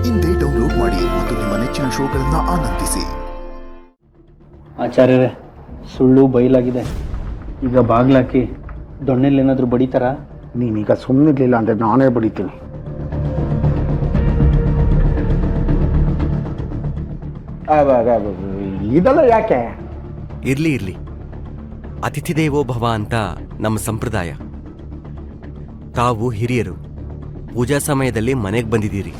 ಇಂದೇ ಡೌನ್ಲೋಡ್ ಮಾಡಿ ಮತ್ತು ನಿಮ್ಮ ನೆಚ್ಚಿನ ಶೋಗಳನ್ನು ಆನಂದಿಸಿ. ಆಚಾರ್ಯರೇ, ಸುಳ್ಳು ಬಯಲಾಗಿದೆ. ಈಗ ಬಾಗ್ಲಾಕಿ ದೊಣ್ಣೆಲ್ಲಿ ಏನಾದರೂ ಬಡಿತಾರಾ? ನೀನೀಗ ಸುಮ್ಮನಿರ್ಲಿಲ್ಲ ಅಂದರೆ ನಾನೇ ಬಡಿತೀನಿ. ಇದೆಲ್ಲ ಯಾಕೆ? ಇರ್ಲಿ ಅತಿಥಿ ದೇವೋ ಭವ ಅಂತ ನಮ್ಮ ಸಂಪ್ರದಾಯ. ತಾವು ಹಿರಿಯರು, ಪೂಜಾ ಸಮಯದಲ್ಲಿ ಮನೆಗೆ ಬಂದಿದ್ದೀರಿ,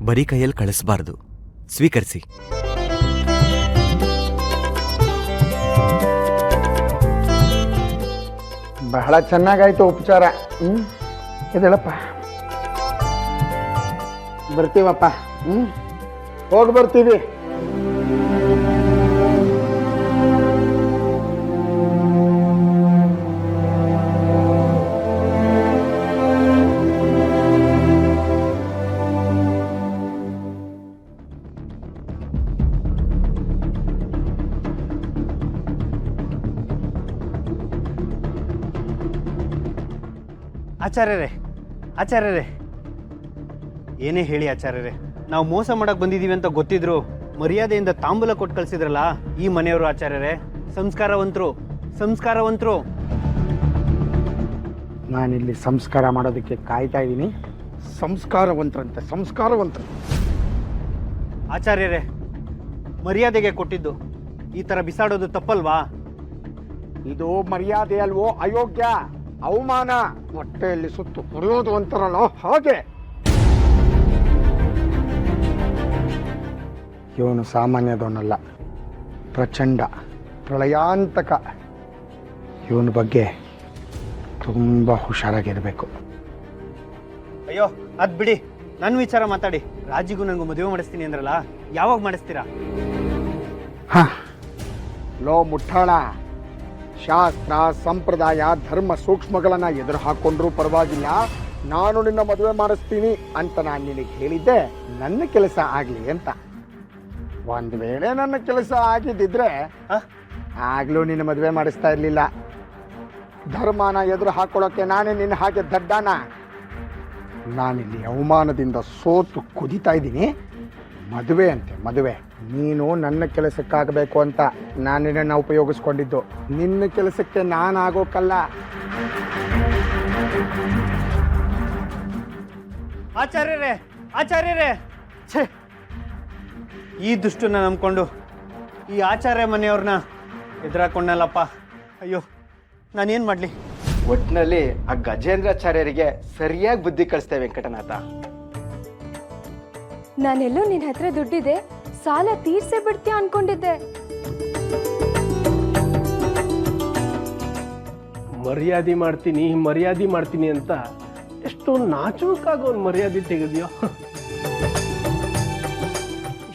ಬರೀ ಕೈಯಲ್ಲಿ ಕಳಿಸಬಾರ್ದು. ಸ್ವೀಕರಿಸಿ. ಬಹಳ ಚೆನ್ನಾಗಾಯ್ತು ಉಪಚಾರ. ಇದೆಲ್ಲಪ್ಪ, ಬರ್ತೀವಪ್ಪ. ಹೋಗಿ ಬರ್ತೀವಿ. ಆಚಾರ್ಯರೇ, ಏನೇ ಹೇಳಿ ಆಚಾರ್ಯರೇ, ನಾವು ಮೋಸ ಮಾಡಕ್ ಬಂದಿದೀವಿ ಅಂತ ಗೊತ್ತಿದ್ರು ಮರ್ಯಾದೆಯಿಂದ ತಾಂಬೂಲ ಕೊಟ್ಟು ಕಳ್ಸಿದ್ರಲ್ಲ ಈ ಮನೆಯವರು. ಆಚಾರ್ಯರೇ, ಸಂಸ್ಕಾರವಂತರು. ನಾನಿಲ್ಲಿ ಸಂಸ್ಕಾರ ಮಾಡೋದಕ್ಕೆ ಕಾಯ್ತಾ ಇದ್ದೀನಿ. ಸಂಸ್ಕಾರವಂತರು. ಆಚಾರ್ಯರೇ, ಮರ್ಯಾದೆಗೆ ಕೊಟ್ಟಿದ್ದು ಈ ತರ ಬಿಸಾಡೋದು ತಪ್ಪಲ್ವಾ? ಇದು ಮರ್ಯಾದೆ ಅಲ್ವೋ, ಅಯೋಗ್ಯ, ಅವಮಾನ. ಹೊಟ್ಟೆಯಲ್ಲಿ ಸುತ್ತು ಕುಡಿಯೋದು ಅಂತಾರಲ್ಲ ಹಾಗೆ. ಇವನು ಸಾಮಾನ್ಯದವನಲ್ಲ, ಪ್ರಚಂಡ, ಪ್ರಳಯಾಂತಕ. ಇವನ ಬಗ್ಗೆ ತುಂಬ ಹುಷಾರಾಗಿರ್ಬೇಕು. ಅಯ್ಯೋ, ಅದ್ ಬಿಡಿ, ನನ್ನ ವಿಚಾರ ಮಾತಾಡಿ. ರಾಜಿಗೂ ನಂಗೂ ಮದುವೆ ಮಾಡಿಸ್ತೀನಿ ಅಂದ್ರಲ್ಲ, ಯಾವಾಗ ಮಾಡಿಸ್ತೀರಾ? ಲೋ ಮುಠಾಳ, ಶಾಸ್ತ್ರ, ಸಂಪ್ರದಾಯ, ಧರ್ಮ ಸೂಕ್ಷ್ಮಗಳನ್ನ ಎದುರು ಹಾಕೊಂಡ್ರೂ ಪರವಾಗಿಲ್ಲ, ನಾನು ನಿನ್ನ ಮದುವೆ ಮಾಡಿಸ್ತೀನಿ ಅಂತ ನಾನು ನಿನಗೆ ಹೇಳಿದ್ದೆ ನನ್ನ ಕೆಲಸ ಆಗಲಿ ಅಂತ. ಒಂದು ವೇಳೆ ನನ್ನ ಕೆಲಸ ಆಗಿದ್ದಿದ್ರೆ ಆಗ್ಲೂ ನಿನ್ನ ಮದುವೆ ಮಾಡಿಸ್ತಾ ಇರಲಿಲ್ಲ. ಧರ್ಮನ ಎದುರು ಹಾಕೊಳ್ಳೋಕೆ ನಾನೇ ನಿನ್ನ ಹಾಗೆ ದಡ್ಡಾನ? ನಾನಿಲ್ಲಿ ಅವಮಾನದಿಂದ ಸೋತು ಕುದಿತಾ ಇದ್ದೀನಿ. ಮದುವೆ ಅಂತೆ ಮದುವೆ. ನೀನು ನನ್ನ ಕೆಲಸಕ್ಕಾಗಬೇಕು ಅಂತ ನಾನು ನಿನ್ನನ್ನು ಉಪಯೋಗಿಸ್ಕೊಂಡಿದ್ದು. ನಿನ್ನ ಕೆಲಸಕ್ಕೆ ನಾನಾಗೋಕ್ಕಲ್ಲ. ಆಚಾರ್ಯರೇ, ಛೇ, ಈ ದುಷ್ಟನ್ನ ನಂಬ್ಕೊಂಡು ಈ ಆಚಾರ್ಯ ಮನೆಯವ್ರನ್ನ ಎದುರಾಕೊಂಡಲ್ಲಪ್ಪ. ಅಯ್ಯೋ, ನಾನೇನು ಮಾಡಲಿ? ಒಟ್ಟಿನಲ್ಲಿ ಆ ಗಜೇಂದ್ರಾಚಾರ್ಯರಿಗೆ ಸರಿಯಾಗಿ ಬುದ್ಧಿ ಕಳಿಸ್ತೇವೆ ವೆಂಕಟನಾಥ. ನಾನೆಲ್ಲೋ ನಿನ್ನ ಹತ್ರ ದುಡ್ಡಿದೆ, ಸಾಲ ತೀರ್ಸೇ ಬಿಡ್ತೀಯ ಅನ್ಕೊಂಡಿದ್ದೆ. ಮರ್ಯಾದೆ ಮಾಡ್ತೀನಿ ಅಂತ ಎಷ್ಟು ನಾಚುಕಾಗ ಒಂದು ಮರ್ಯಾದೆ ತೆಗೆದ್ಯೋ.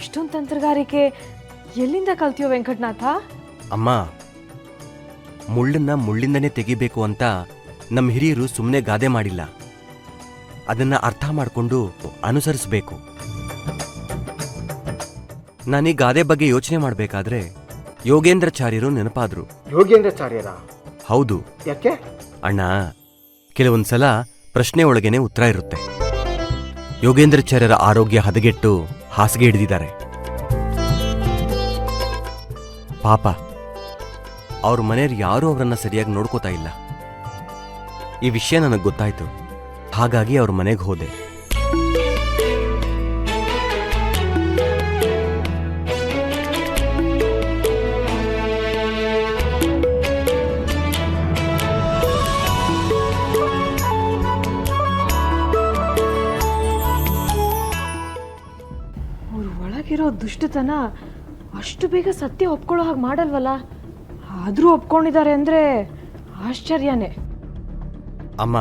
ಇಷ್ಟೊಂದು ತಂತ್ರಗಾರಿಕೆ ಎಲ್ಲಿಂದ ಕಲ್ತೀಯೋ ವೆಂಕಟನಾಥ? ಅಮ್ಮ, ಮುಳ್ಳನ್ನ ಮುಳ್ಳಿಂದನೇ ತೆಗಿಬೇಕು ಅಂತ ನಮ್ಮ ಹಿರಿಯರು ಸುಮ್ಮನೆ ಗಾದೆ ಮಾಡಿಲ್ಲ. ಅದನ್ನ ಅರ್ಥ ಮಾಡಿಕೊಂಡು ಅನುಸರಿಸಬೇಕು. ನಾನೀ ಗಾದೆ ಬಗ್ಗೆ ಯೋಚನೆ ಮಾಡಬೇಕಾದ್ರೆ ಯೋಗೇಂದ್ರಾಚಾರ್ಯರು ನೆನಪಾದ್ರು. ಯೋಗೇಂದ್ರಾಚಾರ್ಯರ? ಹೌದು. ಯಾಕೆ ಅಣ್ಣ, ಕೆಲವೊಂದ್ಸಲ ಪ್ರಶ್ನೆ ಒಳಗೇನೆ ಉತ್ತರ ಇರುತ್ತೆ. ಯೋಗೇಂದ್ರಾಚಾರ್ಯರ ಆರೋಗ್ಯ ಹದಗೆಟ್ಟು ಹಾಸಿಗೆ ಹಿಡಿದಿದ್ದಾರೆ. ಪಾಪ, ಅವ್ರ ಮನೆಯವ್ರು ಯಾರೂ ಅವರನ್ನ ಸರಿಯಾಗಿ ನೋಡ್ಕೋತಾ ಇಲ್ಲ. ಈ ವಿಷಯ ನನಗೆ ಗೊತ್ತಾಯ್ತು. ಹಾಗಾಗಿ ಅವ್ರ ಮನೆಗೆ ಹೋದೆ. ಅವ್ರ ಒಳಗಿರೋ ದುಷ್ಟತನ ಅಷ್ಟು ಬೇಗ ಸತ್ಯ ಒಪ್ಕೊಳ್ಳೋ ಹಾಗೆ ಮಾಡಲ್ವಲ್ಲ. ಆದರೂ ಒಪ್ಕೊಂಡಿದ್ದಾರೆ ಅಂದರೆ ಆಶ್ಚರ್ಯನೇ. ಅಮ್ಮ,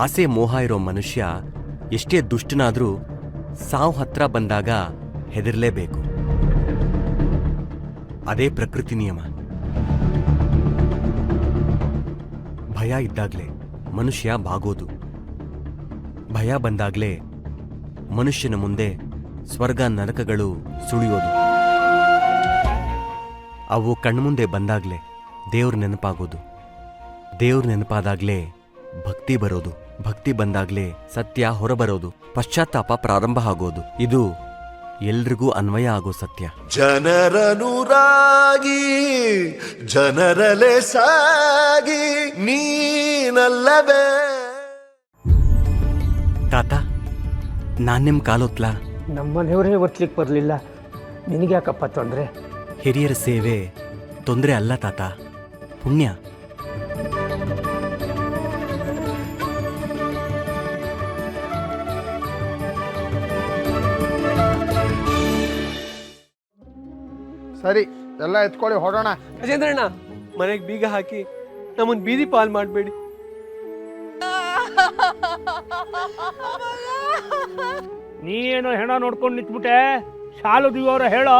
ಆಸೆ ಮೋಹ ಇರೋ ಮನುಷ್ಯ ಎಷ್ಟೇ ದುಷ್ಟನಾದ್ರೂ ಸಾವು ಹತ್ರ ಬಂದಾಗ ಹೆದರ್ಲೇಬೇಕು. ಅದೇ ಪ್ರಕೃತಿ ನಿಯಮ. ಭಯ ಇದ್ದಾಗ್ಲೇ ಮನುಷ್ಯ ಬಾಗೋದು. ಭಯ ಬಂದಾಗ್ಲೇ ಮನುಷ್ಯನ ಮುಂದೆ ಸ್ವರ್ಗ ನರಕಗಳು ಸುಳಿಯೋದು. ಅವು ಕಣ್ಮುಂದೆ ಬಂದಾಗ್ಲೇ ದೇವ್ರ ನೆನಪಾಗೋದು. ದೇವ್ರ ನೆನಪಾದಾಗ್ಲೇ ಭಕ್ತಿ ಬರೋದು. ಭಕ್ತಿ ಬಂದಾಗ್ಲೇ ಸತ್ಯ ಹೊರಬರೋದು, ಪಶ್ಚಾತ್ತಾಪ ಪ್ರಾರಂಭ ಆಗೋದು. ಇದು ಎಲ್ರಿಗೂ ಅನ್ವಯ ಆಗೋ ಸತ್ಯ. ಜನರನುರಾಗಿ ಜನರಲೆ ಸಾಗಿ ನೀನಲ್ಲವೇ. ತಾತ, ನಾನ್ ನಿಮ್ ಕಾಲೊತ್ಲಾ? ನಮ್ಮನೆಯವರೇ ಒತ್ಲಿಕ್ಕೆ ಬರಲಿಲ್ಲ, ನಿನಗ್ಯಾಕಪ್ಪ ತೊಂದರೆ? ಹಿರಿಯರ ಸೇವೆ ತೊಂದರೆ ಅಲ್ಲ ತಾತ, ಪುಣ್ಯ. ಸರಿ, ಎಲ್ಲ ಎತ್ಕೊಳ್ಳಿ, ಹೊಡೋಣ. ಗಜೇಂದ್ರಣ್ಣ, ಮನೆಗೆ ಬೀಗ ಹಾಕಿ ನಮ್ಮನ್ ಬೀದಿ ಪಾಲ್ ಮಾಡಬೇಡಿ. ನೀ ಏನೋ ಹೆಣ ನೋಡ್ಕೊಂಡು ನಿಂತ್ಬಿಟ್ಟೆ, ಶಾಲು ದಿವರ ಹೇಳೋ.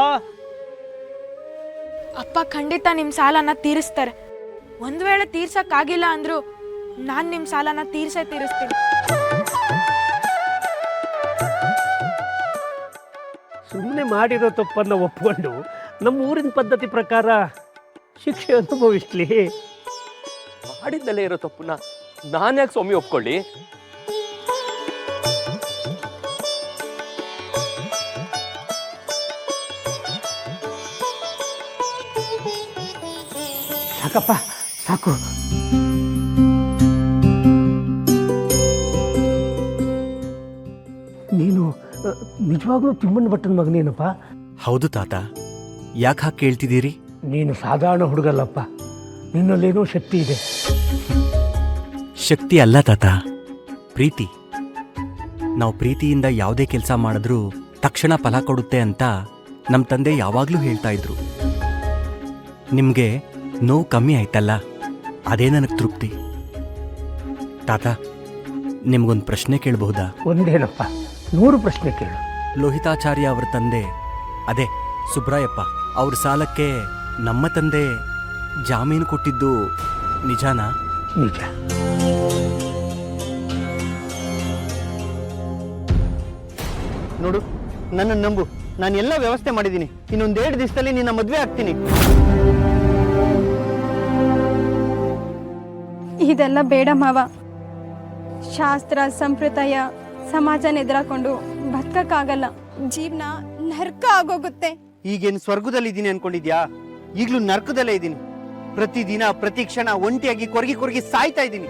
ಅಪ್ಪ ಖಂಡಿತ ನಿಮ್ಮ ಸಾಲನ ತೀರಿಸ್ತಾರೆ. ಒಂದು ವೇಳೆ ತೀರ್ಸಕ್ಕಾಗಿಲ್ಲ ಅಂದ್ರು ನಾನು ನಿಮ್ಮ ಸಾಲನ ತೀರಿಸ್ತೀನಿ. ಸುಮ್ಮನೆ ಮಾಡಿರೋ ತಪ್ಪನ್ನು ಒಪ್ಕೊಂಡು ನಮ್ಮ ಊರಿನ ಪದ್ಧತಿ ಪ್ರಕಾರ ಶಿಕ್ಷೆ ಅನುಭವಿಸ್ಲಿ. ಮಾಡಿದ್ದಲ್ಲೇ ಇರೋ ತಪ್ಪನ್ನ ನಾನು ಯಾಕೆ ಸ್ವಾಮಿ ಒಪ್ಕೊಳ್ಳಿ? ಸಾಕಪ್ಪ, ಸಾಕು. ನೀನು ನಿಜವಾಗ್ಲೂ ತಿಮ್ಮಣ್ಣ ಭಟ್ಟನ ಮಗನೇನಪ್ಪ? ಹೌದು ತಾತ. ಯಾಕೆ ಹಾಗೆ ಕೇಳ್ತಿದ್ದೀರಿ? ನೀನು ಸಾಧಾರಣ ಹುಡುಗಲ್ಲಪ್ಪ, ನಿನ್ನಲ್ಲೇನೋ ಶಕ್ತಿ ಇದೆ. ಶಕ್ತಿ ಅಲ್ಲ ತಾತ, ಪ್ರೀತಿ. ನಾವು ಪ್ರೀತಿಯಿಂದ ಯಾವುದೇ ಕೆಲಸ ಮಾಡಿದ್ರೂ ತಕ್ಷಣ ಫಲ ಕೊಡುತ್ತೆ ಅಂತ ನಮ್ಮ ತಂದೆ ಯಾವಾಗಲೂ ಹೇಳ್ತಾ ಇದ್ರು. ನಿಮಗೆ ನೋವು ಕಮ್ಮಿ ಆಯ್ತಲ್ಲ, ಅದೇ ನನಗೆ ತೃಪ್ತಿ. ತಾತ, ನಿಮ್ಗೊಂದು ಪ್ರಶ್ನೆ ಕೇಳಬಹುದಾ? ಒಂದೇನಪ್ಪ, 100 ಪ್ರಶ್ನೆ ಕೇಳು. ಲೋಹಿತಾಚಾರ್ಯ ಅವರ ತಂದೆ, ಅದೇ ಸುಬ್ರಾಯಪ್ಪ, ಅವ್ರ ಸಾಲಕ್ಕೆ ನಮ್ಮ ತಂದೆ ಜಾಮೀನು ಕೊಟ್ಟಿದ್ದು ನಿಜಾನಾ? ನಿಜ. ನೋಡು, ನನ್ನ ನಂಬು, ನಾನು ಎಲ್ಲ ವ್ಯವಸ್ಥೆ ಮಾಡಿದ್ದೀನಿ. ಇನ್ನೊಂದು 2 ದಿವಸದಲ್ಲಿ ನಿನ್ನ ಮದುವೆ ಆಗ್ತೀನಿ. ಇದೆಲ್ಲ ಬೇಡ ಮಾವ. ಶಾಸ್ತ್ರ ಸಂಪ್ರದಾಯ ಸಮಾಜನ ಎದುರಾಕೊಂಡು ಬದುಕಕ್ಕಾಗಲ್ಲ. ಜೀವನ ನರ್ಕ ಆಗೋಗುತ್ತೆ. ಈಗೇನು ಸ್ವರ್ಗದಲ್ಲಿ ಇದ್ದೀನಿ ಅನ್ಕೊಂಡಿದ್ಯಾ? ಈಗಲೂ ನರ್ಕದಲ್ಲೇ ಇದ್ದೀನಿ. ಪ್ರತಿದಿನ ಪ್ರತಿ ಕ್ಷಣ ಒಂಟಿಯಾಗಿ ಕೊರಗಿ ಸಾಯ್ತಾ ಇದ್ದೀನಿ.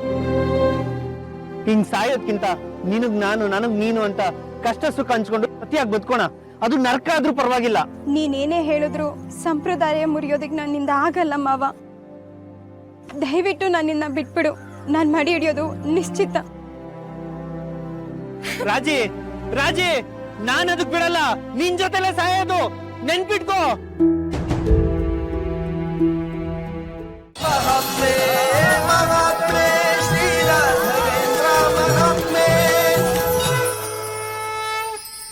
ಹಿಂಗ್ ಸಾಯೋದ್ಕಿಂತ ನಿನಗ್ ನಾನು, ನನಗ್ ನೀನು ಅಂತ ಕಷ್ಟ ಸುಖ ಹಂಚ್ಕೊಂಡು ಪ್ರತಿಯಾಗಿ ಬದುಕೋಣ. ಅದು ನರ್ಕ ಆದ್ರೂ ಪರವಾಗಿಲ್ಲ. ನೀನೇನೇ ಹೇಳಿದ್ರು ಸಂಪ್ರದಾಯ ಮುರಿಯೋದಕ್ಕೆ ನನ್ನಿಂದ ಆಗಲ್ಲ ಮಾವ. ದಯವಿಟ್ಟು ನನ್ನಿಂದ ಬಿಟ್ಬಿಡು. ನಾನ್ ಮಡಿ ಹಿಡಿಯೋದು ನಿಶ್ಚಿತ. ರಾಜಿ, ನಾನು ಅದಕ್ ಬಿಡಲ್ಲ. ನಿನ್ ಜೊತೆಲೆ ಸಾಯೋದು, ನೆನ್ಪಿಟ್ಕೋ.